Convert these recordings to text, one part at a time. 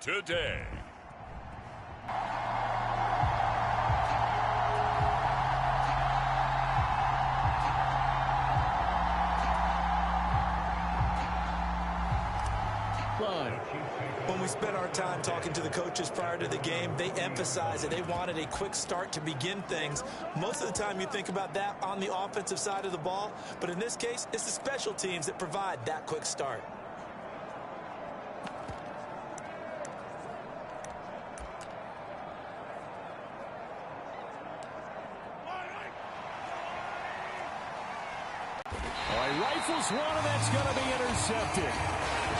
today. When we spent our time talking to the coaches prior to the game, they emphasized that they wanted a quick start to begin things. Most of the time you think about that on the offensive side of the ball, but in this case, it's the special teams that provide that quick start. All right, rifles one, and that's going to be intercepted.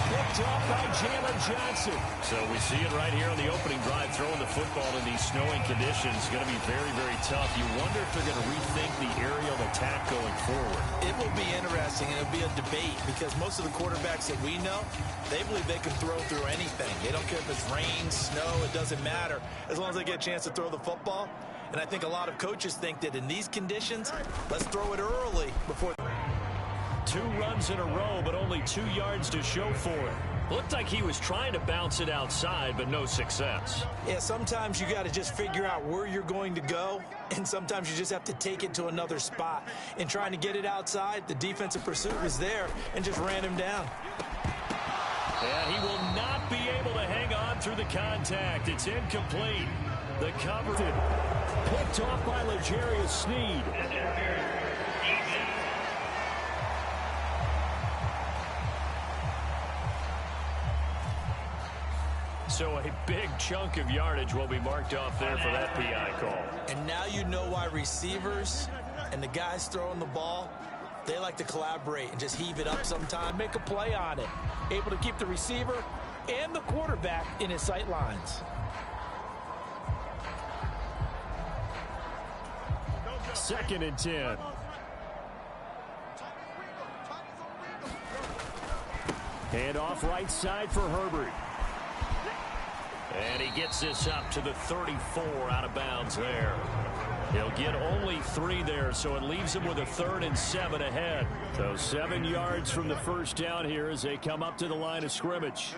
Picked up by Jalen Johnson. So we see it right here on the opening drive, throwing the football in these snowing conditions. Going to be very, very tough. You wonder if they're going to rethink the aerial attack going forward. It will be interesting, and it'll be a debate because most of the quarterbacks that we know, they believe they can throw through anything. They don't care if it's rain, snow, it doesn't matter as long as they get a chance to throw the football. And I think a lot of coaches think that in these conditions, let's throw it early before. 2 runs in a row, but only 2 yards to show for it. Looked like he was trying to bounce it outside, but no success. Yeah, sometimes you got to just figure out where you're going to go, and sometimes you just have to take it to another spot. In trying to get it outside, the defensive pursuit was there and just ran him down. And he will not be able to hang on through the contact. It's incomplete. The cover picked off by L'Jarius Sneed. So a big chunk of yardage will be marked off there for that PI call. And now you know why receivers and the guys throwing the ball, they like to collaborate and just heave it up sometime, make a play on it. Able to keep the receiver and the quarterback in his sight lines. Second and 10. Hand off right side for Herbert. And he gets this up to the 34 out of bounds there. He'll get only 3 there, so it leaves him with a 3rd and 7 ahead. So 7 yards from the first down here as they come up to the line of scrimmage.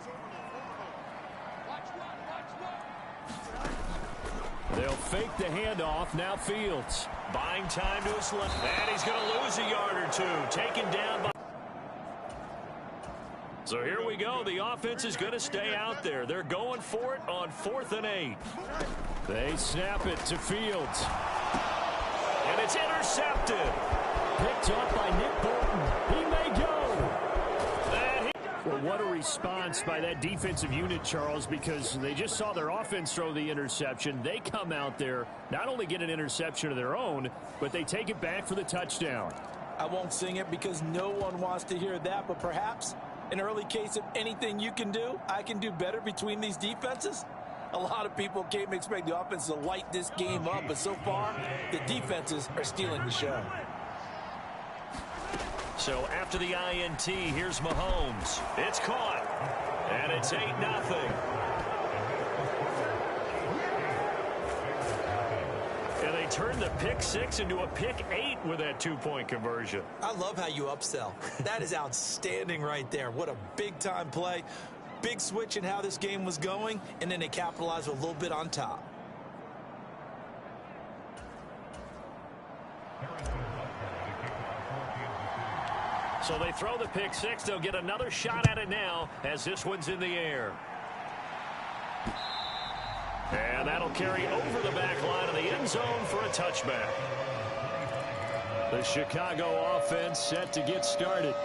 They'll fake the handoff. Now Fields. Buying time to his left. And he's going to lose a yard or 2. Taken down by... So here we go. The offense is going to stay out there. They're going for it on 4th and 8. They snap it to Fields. And it's intercepted. Picked up by Nick Bolton. He may go. Well, what a response by that defensive unit, Charles, because they just saw their offense throw the interception. They come out there, not only get an interception of their own, but they take it back for the touchdown. I won't sing it because no one wants to hear that, but perhaps an early case of anything you can do, I can do better between these defenses. A lot of people came expect the offense to light this game up, but so far, the defenses are stealing the show. So after the INT, here's Mahomes. It's caught, and it's 8-0. And they turn the pick 6 into a pick 8 with that 2-point conversion. I love how you upsell. That is outstanding right there. What a big-time play. Big switch in how this game was going, and then they capitalized with a little bit on top. So they throw the pick 6. They'll get another shot at it now as this one's in the air. And that'll carry over the back line of the end zone for a touchback. The Chicago offense set to get started.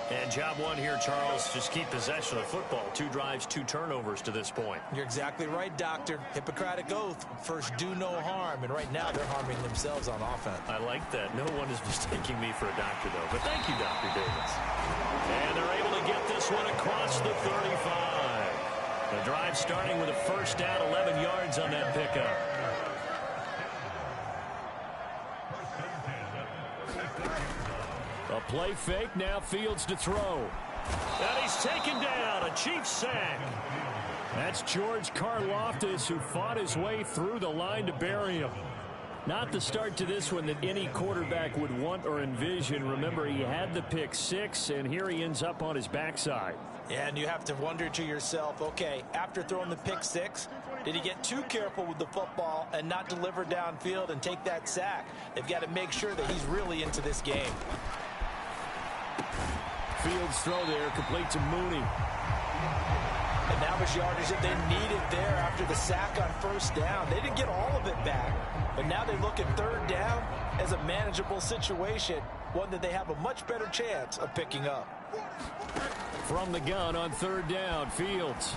And job one here, Charles, just keep possession of the football. 2 drives, 2 turnovers to this point. You're exactly right, Doctor. Hippocratic oath. First, do no harm. And right now, they're harming themselves on offense. I like that. No one is mistaking me for a doctor, though. But thank you, Dr. Davis. And they're able to get this one across the 35. The drive starting with a first down, 11 yards on that pickup. A play fake, now Fields to throw. And he's taken down, a Chiefs sack. That's George Karlaftis, who fought his way through the line to bury him. Not the start to this one that any quarterback would want or envision. Remember, he had the pick six, and here he ends up on his backside. Yeah, and you have to wonder to yourself, okay, after throwing the pick six, did he get too careful with the football and not deliver downfield and take that sack? They've got to make sure that he's really into this game. Fields throw there, complete to Mooney. And that was yardage that they needed there after the sack on first down. They didn't get all of it back, but now they look at third down as a manageable situation, one that they have a much better chance of picking up. From the gun on third down, Fields.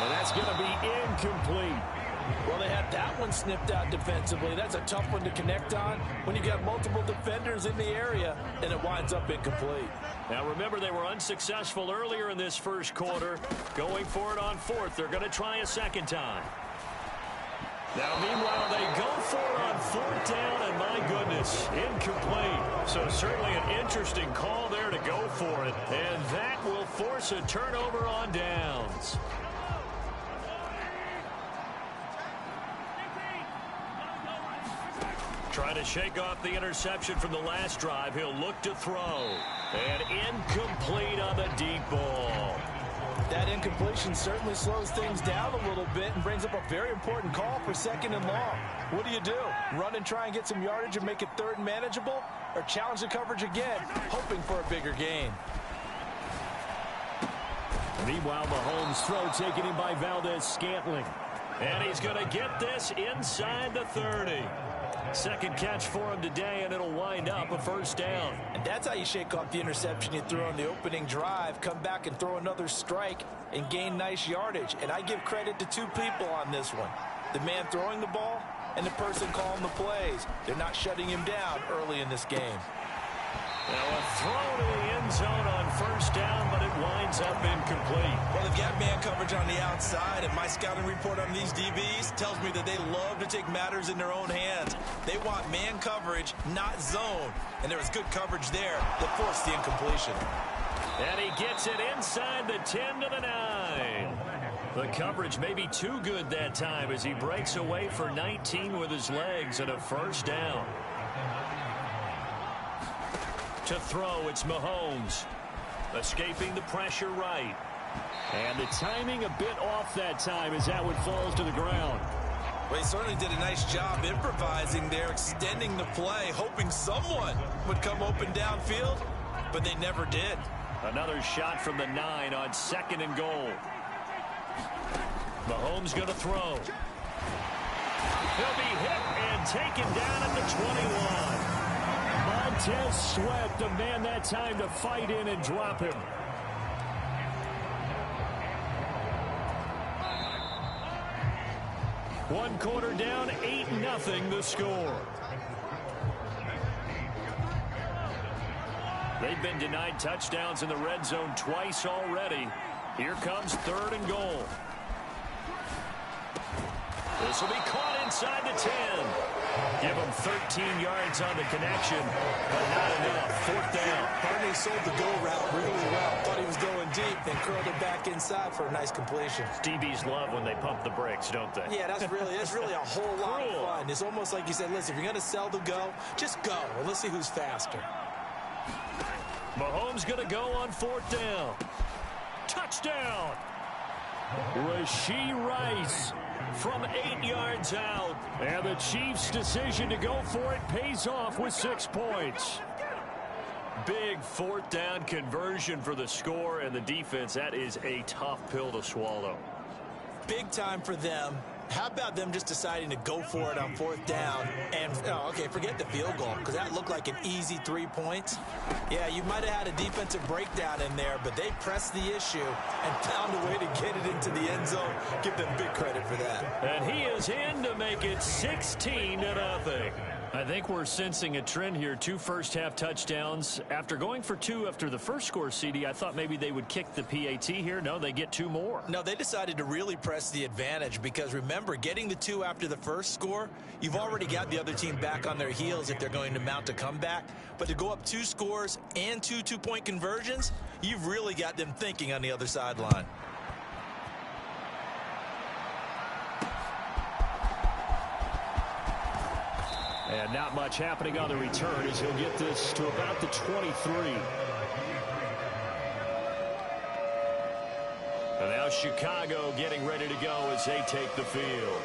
And that's going to be incomplete. Well, they had that one snipped out defensively. That's a tough one to connect on when you got multiple defenders in the area, and it winds up incomplete. Now, remember, they were unsuccessful earlier in this first quarter. Going for it on fourth. They're going to try a second time. Now, meanwhile, they go for it on fourth down, and my goodness, incomplete. So certainly an interesting call there to go for it, and that will force a turnover on downs. Trying to shake off the interception from the last drive. He'll look to throw. And incomplete on the deep ball. That incompletion certainly slows things down a little bit and brings up a very important call for second and long. What do? Run and try and get some yardage and make it third and manageable? Or challenge the coverage again, hoping for a bigger gain? Meanwhile, Mahomes' throw taken in by Valdez-Scantling. And he's going to get this inside the 30. Second catch for him today, and it'll wind up a first down. And that's how you shake off the interception you threw on the opening drive. Come back and throw another strike and gain nice yardage. And I give credit to two people on this one. The man throwing the ball and the person calling the plays. They're not shutting him down early in this game. Now a throw to the end zone on first down, but it winds up incomplete. Well, they've got man coverage on the outside, and my scouting report on these DBs tells me that they love to take matters in their own hands. They want man coverage, not zone. And there was good coverage there that forced the incompletion. And he gets it inside the 10 to the 9. The coverage may be too good that time as he breaks away for 19 with his legs and a first down. To throw, it's Mahomes. Escaping the pressure right. And the timing a bit off that time as that one falls to the ground. Well, he certainly did a nice job improvising there, extending the play, hoping someone would come open downfield, but they never did. Another shot from the 9 on second and goal. Mahomes going to throw. He'll be hit and taken down at the 21. Montez Sweat, the man that time to fight in and drop him. One quarter down, 8-0 the score. They've been denied touchdowns in the red zone twice already. Here comes third and goal. This will be caught inside the 10. Give him 13 yards on the connection, but not enough. Fourth down. Barney sold the go route really well. Thought he was going deep, then curled it back inside for a nice completion. DBs love when they pump the brakes, don't they? Yeah, that's really a whole lot of fun. It's almost like you said, listen, if you're going to sell the go, just go. And let's see who's faster. Mahomes going to go on fourth down. Touchdown. Rashee Rice from 8 yards out. And the Chiefs' decision to go for it pays off with 6 points. Big fourth down conversion for the score, and the defense, that is a tough pill to swallow. Big time for them. How about them just deciding to go for it on fourth down? And, okay, forget the field goal, because that looked like an easy 3 points. Yeah, you might have had a defensive breakdown in there, but they pressed the issue and found a way to get it into the end zone. Give them big credit for that. And he is in to make it 16-0. I think we're sensing a trend here. 2 first-half touchdowns. After going for 2 after the first score, CD, I thought maybe they would kick the PAT here. No, they get 2 more. No, they decided to really press the advantage because, remember, getting the 2 after the first score, you've already got the other team back on their heels if they're going to mount a comeback. But to go up 2 scores and 2 two-point conversions, you've really got them thinking on the other sideline. And not much happening on the return as he'll get this to about the 23. And now Chicago getting ready to go as they take the field.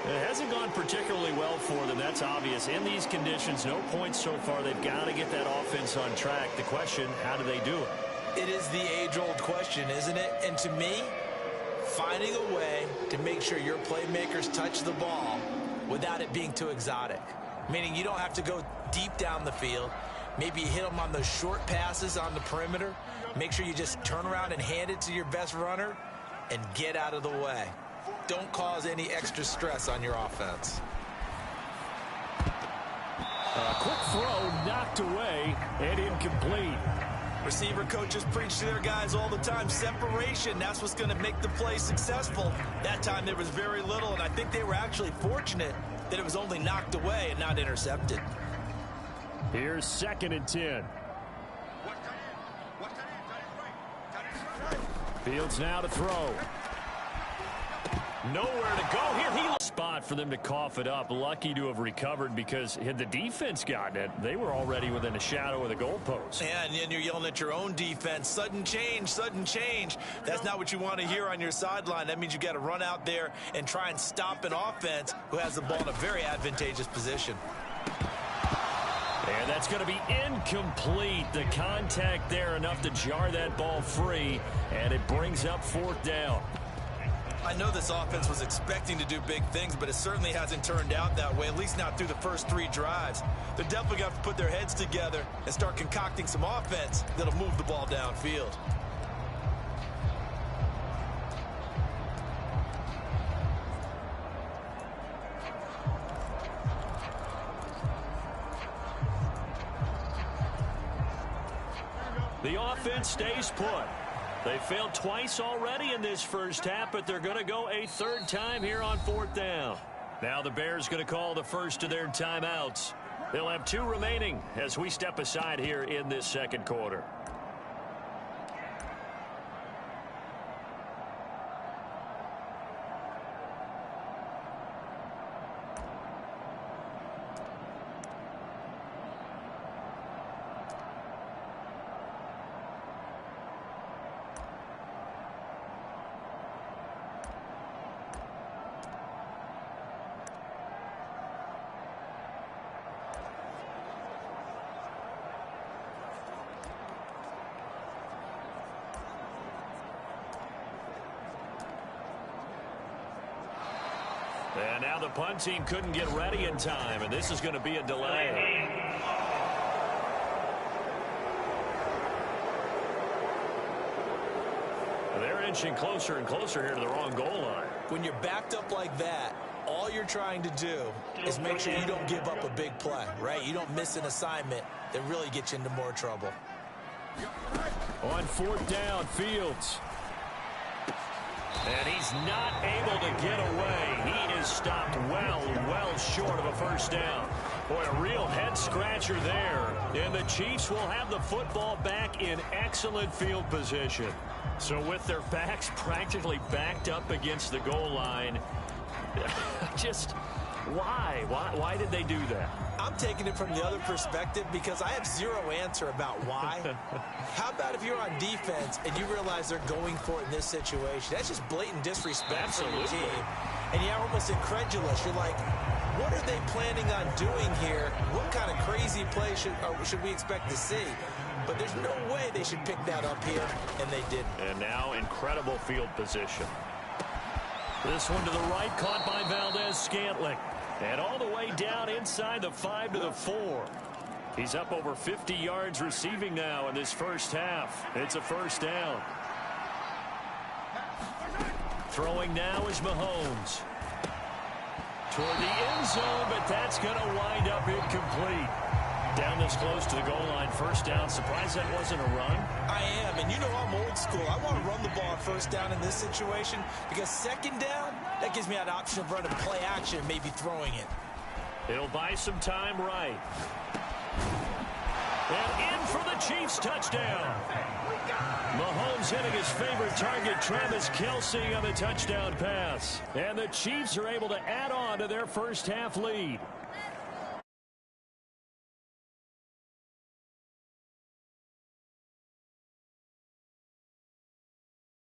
It hasn't gone particularly well for them. That's obvious. In these conditions, no points so far. They've got to get that offense on track. The question, how do they do it? It is the age-old question, isn't it? And to me, finding a way to make sure your playmakers touch the ball without it being too exotic. Meaning you don't have to go deep down the field. Maybe you hit them on those short passes on the perimeter. Make sure you just turn around and hand it to your best runner and get out of the way. Don't cause any extra stress on your offense. A quick throw knocked away and incomplete. Receiver coaches preach to their guys all the time. Separation, that's what's going to make the play successful. That time there was very little, and I think they were actually fortunate that it was only knocked away and not intercepted. Here's 2nd and 10. Fields now to throw. Nowhere to go here. He spot for them to cough it up. Lucky to have recovered, because had the defense gotten it, they were already within a shadow of the goalpost. Yeah, and then you're yelling at your own defense. Sudden change, sudden change. That's not what you want to hear on your sideline. That means you got to run out there and try and stop an offense who has the ball in a very advantageous position. And that's going to be incomplete. The contact there enough to jar that ball free, and it brings up 4th down. I know this offense was expecting to do big things, but it certainly hasn't turned out that way, at least not through the first 3 drives. They're definitely going to have to put their heads together and start concocting some offense that'll move the ball downfield. The offense stays put. They failed twice already in this first half, but they're going to go a 3rd time here on 4th down. Now the Bears going to call the first of their timeouts. They'll have 2 remaining as we step aside here in this 2nd quarter. And now the punt team couldn't get ready in time, and this is going to be a delay. They're inching closer and closer here to the wrong goal line. When you're backed up like that, all you're trying to do is make sure you don't give up a big play, right? You don't miss an assignment that really gets you into more trouble. On 4th down, Fields. And he's not able to get away. He is stopped well short of a 1st down. Boy, a real head-scratcher there. And the Chiefs will have the football back in excellent field position. So with their backs practically backed up against the goal line, just why? Why did they do that? I'm taking it from the other perspective because I have zero answer about why. How about if you're on defense and you realize they're going for it in this situation? That's just blatant disrespect for your team. And you're almost incredulous. You're like, what are they planning on doing here? What kind of crazy play should we expect to see? But there's no way they should pick that up here, and they didn't. And now incredible field position. This one to the right, caught by Valdez-Scantling. And all the way down inside the 5 to the 4. He's up over 50 yards receiving now in this first half. It's a 1st down. Throwing now is Mahomes. Toward the end zone, but that's going to wind up incomplete. Down this close to the goal line, 1st down. Surprised that wasn't a run? I am, and you know I'm old school. I want to run the ball on 1st down in this situation because 2nd down, that gives me an option of running play action, maybe throwing it. It'll buy some time right. And in for the Chiefs touchdown. Mahomes hitting his favorite target, Travis Kelce, on the touchdown pass. And the Chiefs are able to add on to their first half lead.